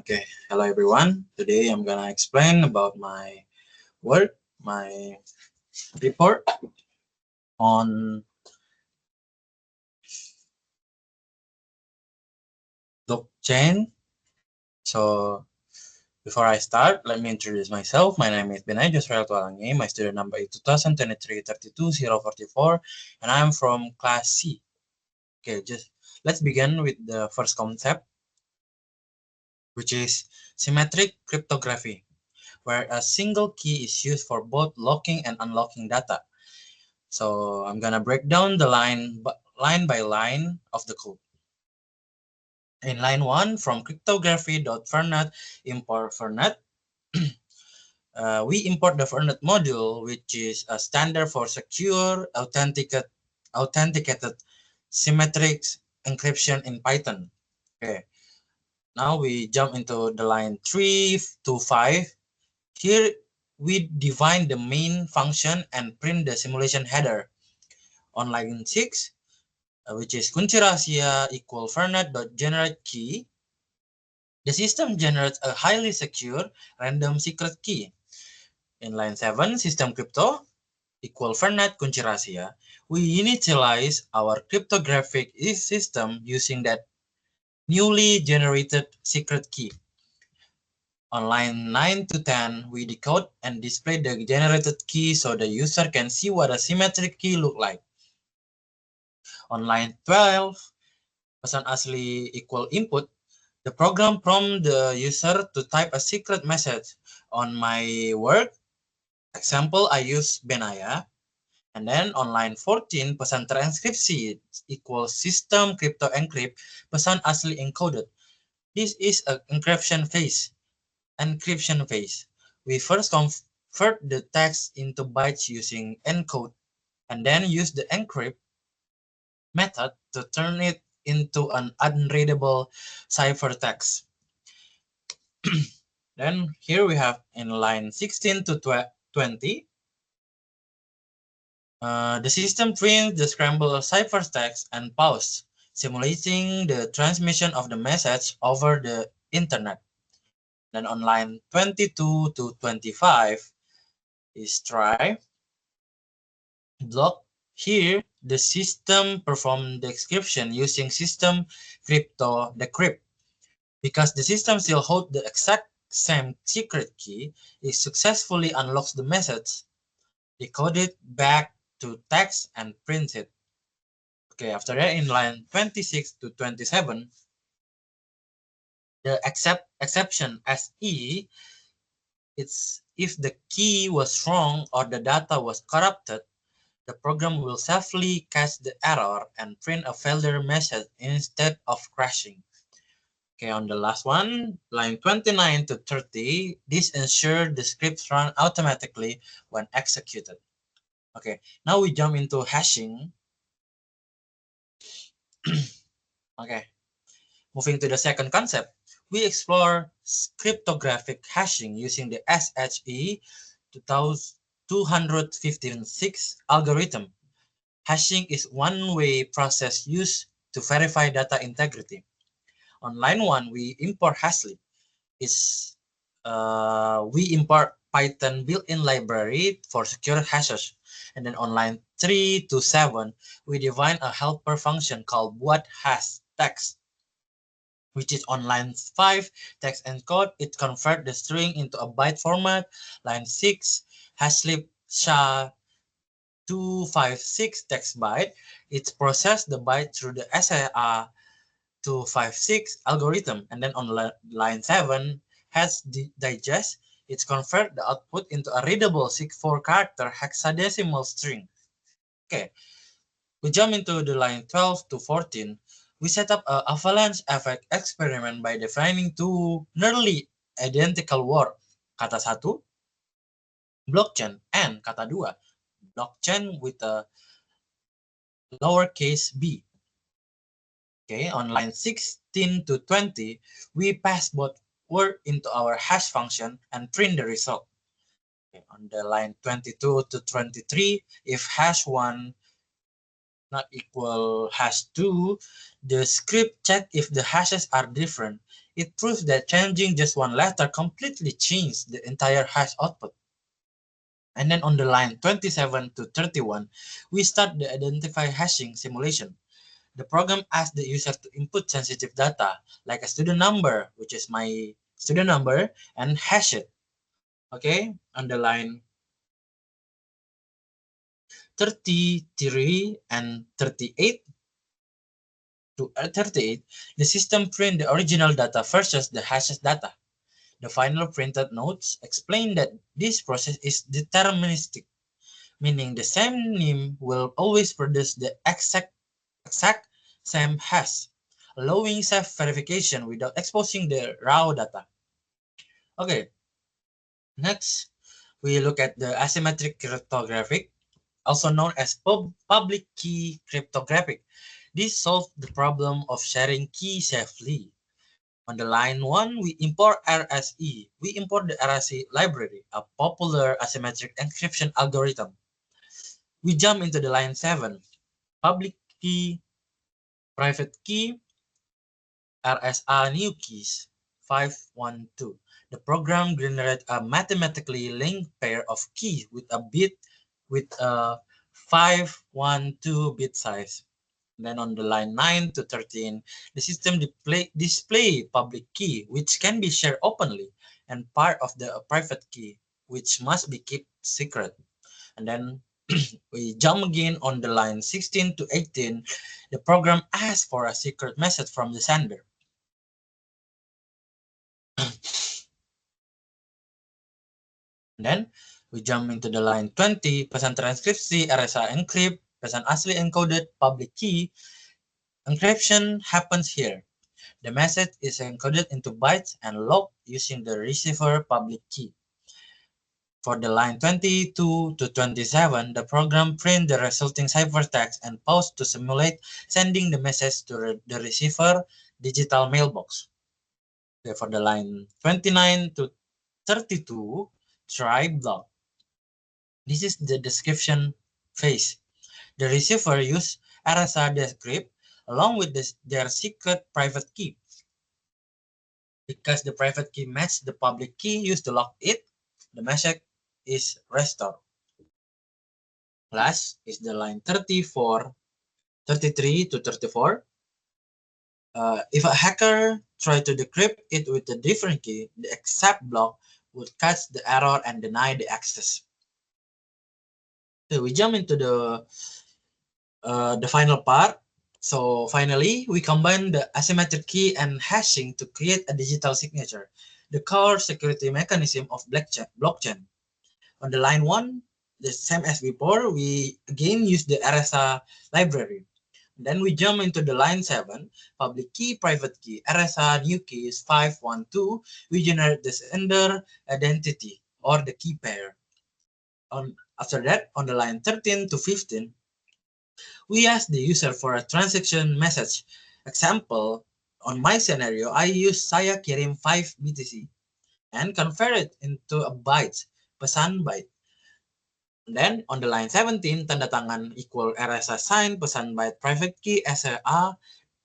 Okay, hello everyone. Today I'm gonna explain about my work, my report on blockchain. So before I start, let me introduce myself. My name is Benay Josrael Tualangi. My student number is 2023-32-044, and I'm from class C. Okay, just let's begin with the first concept, which is symmetric cryptography, where a single key is used for both locking and unlocking data. So I'm gonna break down the line by line of the code. In line 1, from cryptography.fernet import fernet, we import the fernet module, which is a standard for secure, authenticated symmetric encryption in Python. Okay, now we jump into the line 3 to 5. Here we define the main function and print the simulation header. On line 6, which is kunci rahasia equal fernet.generate key, the system generates a highly secure random secret key. In line 7, system crypto equal fernet kunci rahasia, we initialize our cryptographic system using that newly generated secret key. On line 9 to 10, we decode and display the generated key so the user can see what a symmetric key look like. On line 12, pesan asli equal input, the program prompts the user to type a secret message. On my work example, I use Benaya. And then on line 14, pesan transkripsi equals system crypto encrypt, pesan asli encoded. This is an encryption phase. We first convert the text into bytes using encode, and then use the encrypt method to turn it into an unreadable ciphertext. Then here we have in line 16 to 20, the system prints the scrambled ciphertext and pause, simulating the transmission of the message over the internet. Then on line 22 to 25 is try block. Here, the system performs the decryption using system crypto decrypt. Because the system still holds the exact same secret key, it successfully unlocks the message, decode it back to text, and prints it. Okay, after that, in line 26 to 27, the exception SE, it's if the key was wrong or the data was corrupted, the program will safely catch the error and print a failure message instead of crashing. Okay, on the last one, line 29 to 30, this ensures the scripts run automatically when executed. Okay, now we jump into hashing. Okay, moving to the second concept, we explore cryptographic hashing using the SHE 256 algorithm. Hashing is one-way process used to verify data integrity. On line 1, we import Hashlib. We import Python built-in library for secure hashes. And then on line 3 to 7, we define a helper function called what has text, which is on line 5, text encode. It converts the string into a byte format. Line 6, Hashlib SHA-256 text byte. It processes the byte through the SHA-256 algorithm. And then on line 7, has digest. It converts the output into a readable 64-character hexadecimal string. Okay, we jump into the line 12 to 14. We set up an avalanche effect experiment by defining two nearly identical words. Kata 1, blockchain, and kata 2, blockchain with a lowercase b. Okay, on line 16 to 20, we pass both words into our hash function and print the result. Okay, on the line 22 to 23, if hash 1 not equal hash 2, the script check if the hashes are different. It proves that changing just one letter completely changed the entire hash output. And then on the line 27 to 31, we start the identify hashing simulation. The program asks the user to input sensitive data, like a student number, which is my student number, and hash it. Okay, on the line 33 and 38 to 38, the system print the original data versus the hashed data. The final printed notes explain that this process is deterministic, meaning the same name will always produce the exact same hash, allowing self-verification without exposing the raw data. Okay, next we look at the asymmetric cryptographic, also known as public key cryptographic. This solves the problem of sharing key safely. On the line 1, we import RSE. We import the RSE library, a popular asymmetric encryption algorithm. We jump into the line 7, public key, private key, RSA new keys 512. The program generates a mathematically linked pair of keys with a 512 bit size. Then on the line 9 to 13, the system display public key, which can be shared openly, and part of the private key, which must be kept secret. And then we jump again on the line 16 to 18. The program asks for a secret message from the sender. Then we jump into the line 20, pesan transkripsi, RSA encrypt, pesan asli encoded, public key. Encryption happens here. The message is encoded into bytes and locked using the receiver public key. For the line 22 to 27, the program prints the resulting ciphertext and pauses to simulate sending the message to the receiver digital mailbox. Okay, for the line 29 to 32, try block. This is the description phase. The receiver uses RSA decrypt along with their secret private key. Because the private key matches the public key used to lock it, the message is restored. Last is the line 33 to 34. If a hacker tries to decrypt it with a different key, the accept block would catch the error and deny the access. So we jump into the final part. So finally, we combine the asymmetric key and hashing to create a digital signature, the core security mechanism of blockchain. On the line 1, the same as before, we again use the RSA library. Then we jump into the line 7, public key, private key, RSA new key is 512. We generate the sender identity or the key pair. After that, on the line 13 to 15, we ask the user for a transaction message. Example, on my scenario, I use saya kirim 5 BTC and convert it into a byte, pesan byte. Then on the line 17, tanda tangan equal RSA sign, pesan byte private key, SRA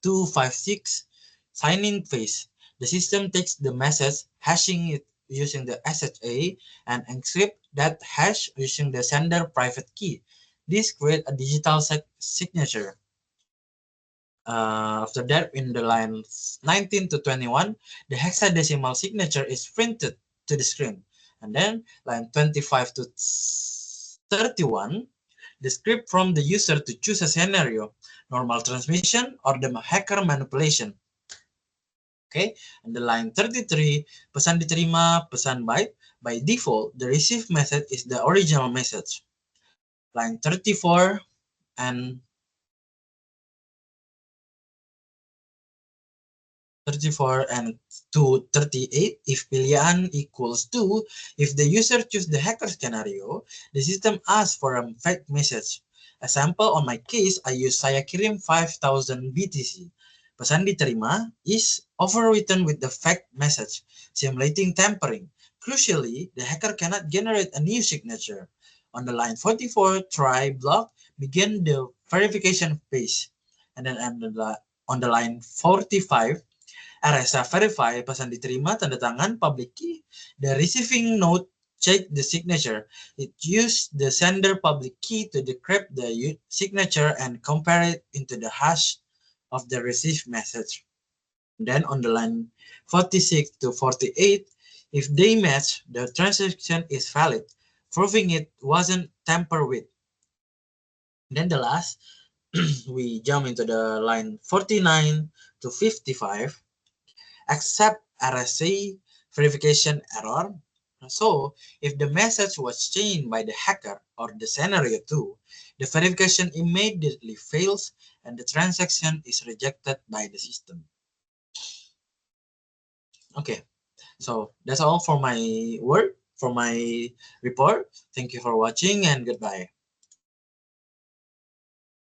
256, sign in phase. The system takes the message, hashing it using the SHA, and encrypt that hash using the sender private key. This creates a digital signature. After that, in the lines 19 to 21, the hexadecimal signature is printed to the screen. And then line 25 to 31, the script from the user to choose a scenario, normal transmission or the hacker manipulation. Okay, and the line 33, pesan diterima, pesan byte. By default, the received message is the original message. Line 34 and 38, if pilihan equals 2, if the user choose the hacker scenario, the system asks for a fake message. Example, on my case, I use saya kirim 5,000 BTC. Pesan diterima is overwritten with the fake message, simulating tampering. Crucially, the hacker cannot generate a new signature. On the line 44, try block, begin the verification phase. And then on the line 45, RSA verify pesan diterima tanda tangan public key. The receiving node check the signature. It used the sender public key to decrypt the signature and compare it into the hash of the received message. Then on the line 46 to 48, if they match, the transaction is valid, proving it wasn't tampered with. Then the last, we jump into the line 49 to 55, accept RSA verification error. So, if the message was changed by the hacker or the scenario 2, the verification immediately fails and the transaction is rejected by the system. Okay, so that's all for my work, for my report. Thank you for watching and goodbye.